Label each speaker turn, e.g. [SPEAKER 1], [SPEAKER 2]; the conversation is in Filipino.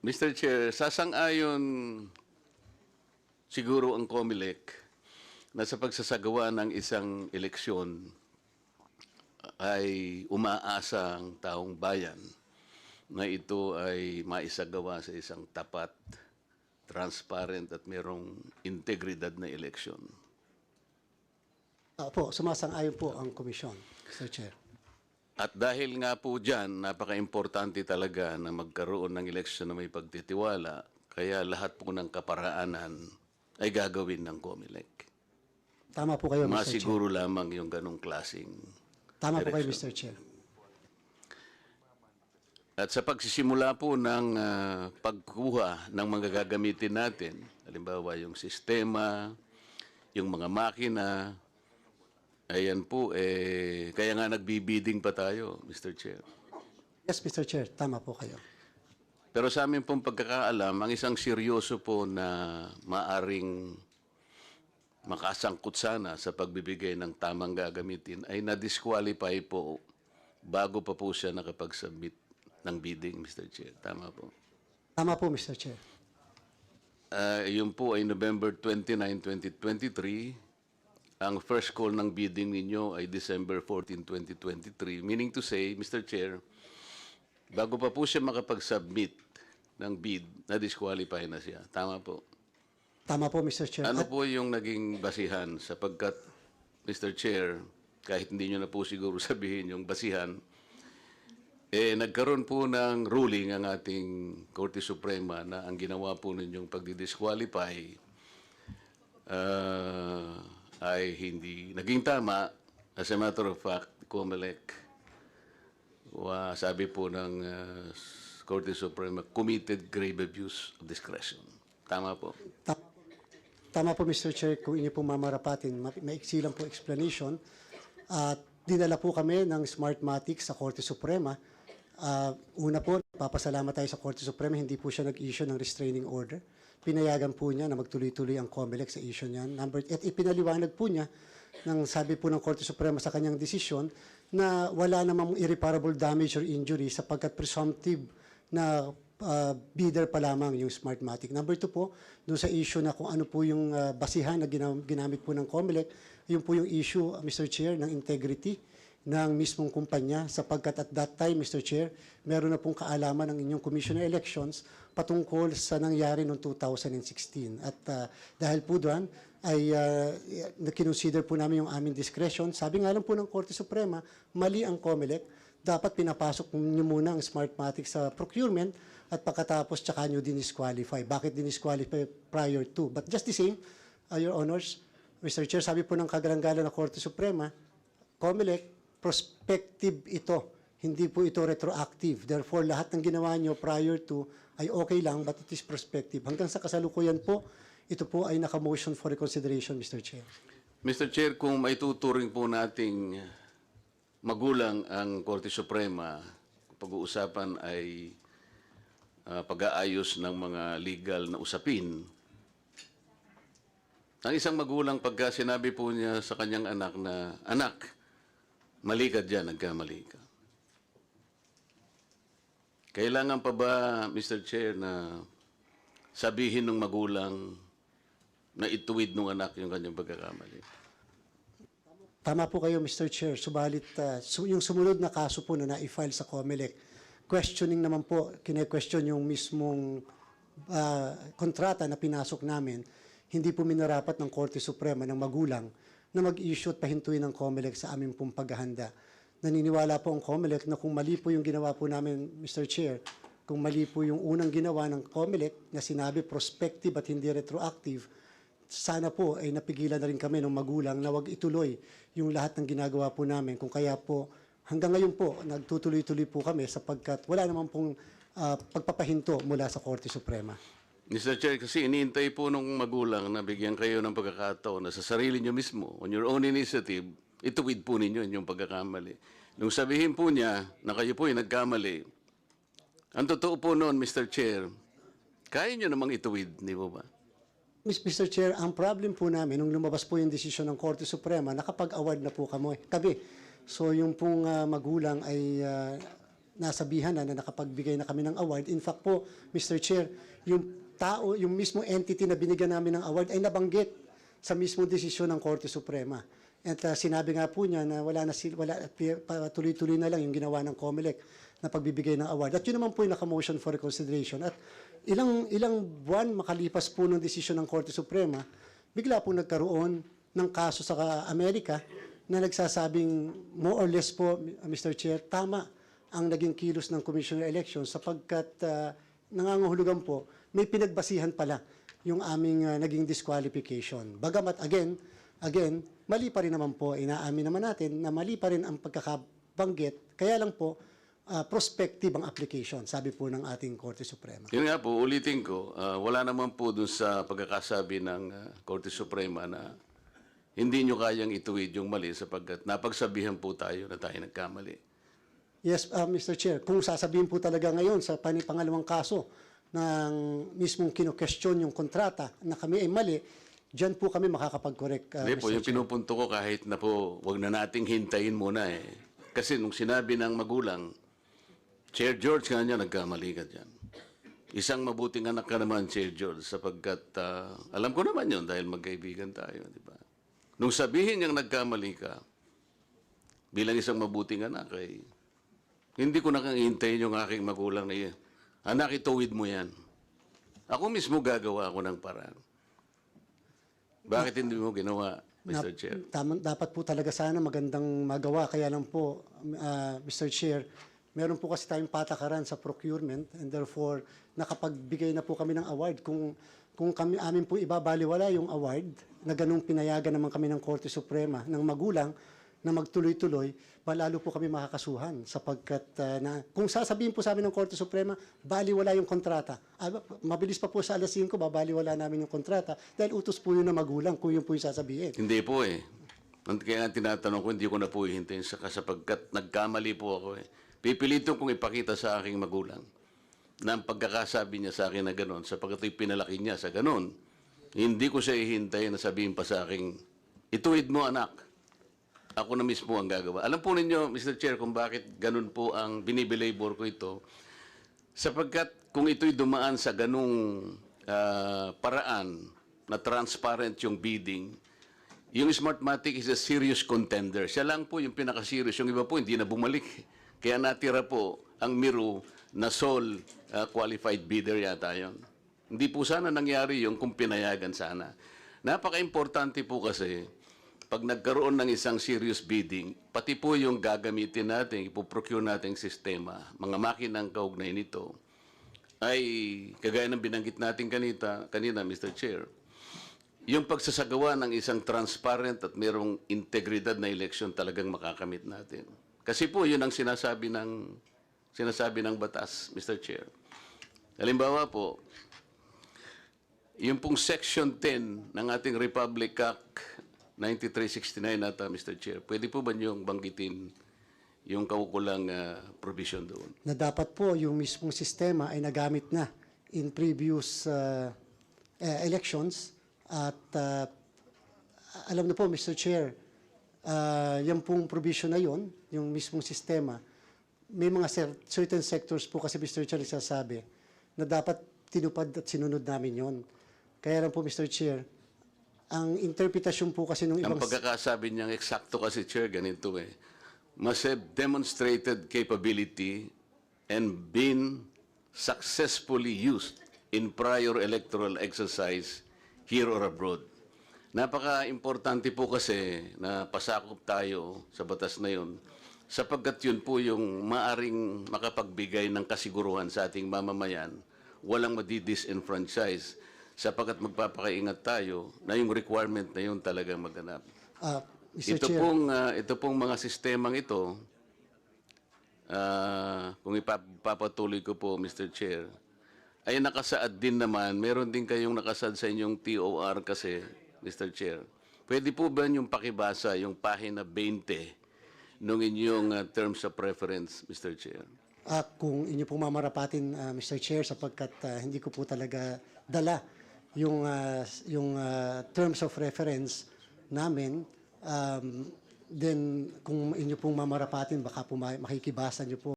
[SPEAKER 1] Mr. Chair, sasang-ayon siguro ang COMELEC na sa pagsasagawa ng isang eleksyon ay umaasa ang taong bayan na ito ay maisagawa sa isang tapat, transparent at merong integridad na eleksyon.
[SPEAKER 2] Po, sumasang-ayon po ang komisyon, Mr. Chair.
[SPEAKER 1] At dahil nga po dyan, napaka-importante talaga na magkaroon ng eleksyon na may pagtitiwala, kaya lahat po ng kaparaanan ay gagawin ng COMELEC.
[SPEAKER 2] Tama po kayo, Mr. Chair.
[SPEAKER 1] Masiguro lamang yung ganong klaseng
[SPEAKER 2] Tama po kayo,
[SPEAKER 1] direksyon.
[SPEAKER 2] Mr. Chair.
[SPEAKER 1] At sa pagsisimula po ng pagkuha ng mga gagamitin natin, halimbawa yung sistema, yung mga makina, ayan po, kaya nga nagbibiding pa tayo, Mr. Chair.
[SPEAKER 2] Yes, Mr. Chair. Tama po kayo.
[SPEAKER 1] Pero sa amin pong pagkakaalam, ang isang seryoso po na maaring makasangkot sana sa pagbibigay ng tamang gagamitin ay na-disqualify po bago pa po siya nakapag-submit ng bidding, Mr. Chair. Tama po.
[SPEAKER 2] Tama po, Mr. Chair.
[SPEAKER 1] Yun po ay November 29, 2023. Ang first call ng bidding ninyo ay December 14, 2023. Meaning to say, Mr. Chair, bago pa po siya makapag-submit ng bid, na-disqualify na siya. Tama po.
[SPEAKER 2] Tama po, Mr. Chair.
[SPEAKER 1] Ano po yung naging basihan? Sapagkat, Mr. Chair, kahit hindi nyo na po siguro sabihin yung basihan, nagkaroon po ng ruling ang ating Korte Suprema na ang ginawa po ninyong pagdi-disqualify ay hindi naging tama. As a matter of fact, COMELEC, sabi po ng Korte Suprema, committed grave abuse of discretion. Tama po.
[SPEAKER 2] Tama po, Mr. Chair. Kung inyo pong mamarapatin, maiksi lang po explanation. At dinala po kami ng Smartmatic sa Korte Suprema. Una po, papasalamat tayo sa Korte Suprema, hindi po siya nag-issue ng restraining order. Pinayagan po niya na magtuloy-tuloy ang COMELEC sa issue niyan. At ipinaliwanag po niya, nang sabi po ng Korte Suprema sa kanyang desisyon, na wala namang irreparable damage or injury sapagkat presumptive na bidder pa lamang yung Smartmatic. Number 2 po, doon sa issue na kung ano po yung basihan na ginamit po ng COMELEC, yun po yung issue, Mr. Chair, ng integrity ng mismong kumpanya sapagkat at that time, Mr. Chair, meron na pong kaalaman ng inyong Commissioner Elections patungkol sa nangyari noong 2016. At dahil po doon ay kinonsider po namin yung aming discretion. Sabi nga lang po ng Korte Suprema, mali ang COMELEC. Dapat pinapasok niyo muna ang Smartmatic sa procurement at pagkatapos tsaka nyo dinisqualify. Bakit dinisqualify prior to? But just the same, Your Honors, Mr. Chair, sabi po ng kagalanggalan ng Korte Suprema, COMELEC, prospective ito. Hindi po ito retroactive. Therefore, lahat ng ginawa nyo prior to ay okay lang, but it is prospective. Hanggang sa kasalukuyan po, ito po ay naka-motion for reconsideration, Mr. Chair.
[SPEAKER 1] Mr. Chair, kung may tuturing po nating magulang ang Korte Suprema, pag-uusapan ay pag-aayos ng mga legal na usapin, ang isang magulang pagka sinabi po niya sa kanyang anak na, anak, mali ka dyan, nagkamali ka. Kailangan pa ba, Mr. Chair, na sabihin ng magulang na ituwid ng anak yung kanyang pagkakamali?
[SPEAKER 2] Tama po kayo, Mr. Chair. Subalit, yung sumunod na kaso po na na-file sa COMELEC, questioning naman po, kine-question yung mismong kontrata na pinasok namin, hindi po minarapat ng Korte Suprema ng magulang na mag-issue at pahintuin ng COMELEC sa aming pong paghahanda. Naniniwala po ang COMELEC na kung mali po yung ginawa po namin, Mr. Chair, kung mali po yung unang ginawa ng COMELEC na sinabi prospective at hindi retroactive, sana po ay napigilan na rin kami ng magulang na wag ituloy yung lahat ng ginagawa po namin. Kung kaya po, hanggang ngayon po, nagtutuloy-tuloy po kami sapagkat wala naman pong pagpapahinto mula sa Korte Suprema.
[SPEAKER 1] Mr. Chair, kasi iniintay po nung magulang na bigyan kayo ng pagkakataon na sa sarili nyo mismo, on your own initiative, ituwid po ninyo yung pagkakamali. Nung sabihin po niya na kayo po ay nagkamali, ang totoo po noon, Mr. Chair, kaya nyo namang ituwid, di ba ba?
[SPEAKER 2] Mr. Chair, ang problem po namin, nung lumabas po yung desisyon ng Korte Suprema, nakapag-award na po kami. So yung pong magulang ay nasabihan na nakapagbigay na kami ng award. In fact po, Mr. Chair, yung tao, yung mismo entity na binigyan namin ng award ay nabanggit sa mismo desisyon ng Korte Suprema. At sinabi nga po niya na tuloy-tuloy na lang yung ginawa ng COMELEC na pagbibigay ng award. At yun naman po yung naka-motion for reconsideration. At ilang buwan makalipas po ng desisyon ng Korte Suprema, bigla po nagkaroon ng kaso sa Amerika na nagsasabing more or less po, Mr. Chair, tama ang naging kilos ng Commission on Elections sapagkat nangangahulugan po, may pinagbasihan pala yung aming naging disqualification. Bagamat again, mali pa rin naman po, inaamin naman natin na mali pa rin ang pagkakabanggit, kaya lang po, prospective ang application, sabi po ng ating Korte Suprema.
[SPEAKER 1] Yun nga po, ulitin ko, wala naman po dun sa pagkakasabi ng Korte Suprema na hindi nyo kayang ituwid yung mali sapagkat napagsabihan po tayo na tayo nagkamali.
[SPEAKER 2] Yes, Mr. Chair, kung sasabihin po talaga ngayon sa pangalawang kaso ng mismong kino-question yung kontrata na kami ay mali, dyan po kami makakapag-correct,
[SPEAKER 1] Hindi po,
[SPEAKER 2] Mr.
[SPEAKER 1] yung
[SPEAKER 2] Chair.
[SPEAKER 1] pinupunto ko kahit na po, wag na nating hintayin muna eh. Kasi nung sinabi ng magulang, Chair George, nga niya, nagkamali ka dyan. Isang mabuting anak ka naman, Chair George, sapagkat alam ko naman yun dahil magkaibigan tayo, di ba? Nung sabihin niyang nagkamali ka, bilang isang mabuting anak, ay hindi ko nakahintayin yung aking magulang na anak, ituwid mo yan. Ako mismo gagawa ako ng paraan. Bakit hindi mo ginawa, Mr. Chair?
[SPEAKER 2] Dapat po talaga sana magandang magawa. Kaya lang po, Mr. Chair, meron po kasi tayong patakaran sa procurement and therefore nakapagbigay na po kami ng award. Kung amin po ibabaliwala yung award na ganung pinayagan naman kami ng Korte Suprema ng magulang na magtuloy-tuloy, palalo po kami makakasuhan sapagkat kung sasabihin po sa amin ng Korte Suprema, baliwala yung kontrata. Mabilis pa po sa alas 5, babaliwala namin yung kontrata dahil utos po yun na magulang kung yun po yung sasabihin.
[SPEAKER 1] Hindi po eh. Kaya nga tinatanong ko, hindi ko na po hihintayin sapagkat nagkamali po ako eh. Pipilitin kong ipakita sa aking magulang na ang pagkakasabi niya sa akin na gano'n, sapagkat pinalaki niya sa gano'n, hindi ko siya hihintayin na sabihin pa sa akin, ituwid mo anak, ako na mismo ang gagawa. Alam po ninyo, Mr. Chair, kung bakit gano'n po ang binibilabor ko ito, sapagkat kung ito'y dumaan sa ganung paraan na transparent yung bidding, yung Smartmatic is a serious contender. Siya lang po yung pinaka-serious. Yung iba po hindi na bumalik. Kaya natira po ang Miro na sole qualified bidder yata yun. Hindi po sana nangyari yung kung pinayagan sana. Napaka-importante po kasi pag nagkaroon ng isang serious bidding, pati po yung gagamitin natin, ipoprocure natin sistema, mga makinang kaugnay nito, ay kagaya ng binanggit natin kanina, Mr. Chair, yung pagsasagawa ng isang transparent at mayroong integridad na eleksyon talagang makakamit natin. Kasi po, yun ang sinasabi ng batas, Mr. Chair. Halimbawa po, yung pong Section 10 ng ating Republic Act 9369 nata, Mr. Chair, pwede po ba niyong banggitin yung kaukulang provision doon?
[SPEAKER 2] Na dapat po yung mismong sistema ay nagamit na in previous elections at alam na po, Mr. Chair, yan pong provision na yun, yung mismong sistema, may mga certain sectors po kasi Mr. Chair nagsasabi na dapat tinupad at sinunod namin yon. Kaya lang po, Mr. Chair, ang interpretasyon po kasi ng ibang...
[SPEAKER 1] Ang pagkakasabi niyang eksakto kasi, Chair, ganito eh. Must have demonstrated capability and been successfully used in prior electoral exercise here or abroad. Napaka-importante po kasi na pasakop tayo sa batas na yun sapagkat yun po yung maaring makapagbigay ng kasiguruhan sa ating mamamayan, walang madi-disenfranchise sapagkat magpapakaingat tayo na yung requirement na yun talagang maganap.
[SPEAKER 2] Mr.
[SPEAKER 1] Ito
[SPEAKER 2] Chair,
[SPEAKER 1] pong mga sistemang ito, kung ipapatuloy ko po, Mr. Chair, ay nakasaad din naman, meron din kayong nakasaad sa inyong TOR kasi, Mr. Chair. Pwede po ba yung pakibasa yung pahina 20 nung inyong terms of preference, Mr. Chair?
[SPEAKER 2] kung inyo pong mamarapatin, Mr. Chair, sapagkat hindi ko po talaga dala yung terms of reference namin, then kung inyo pong mamarapatin, baka po makikibasa nyo po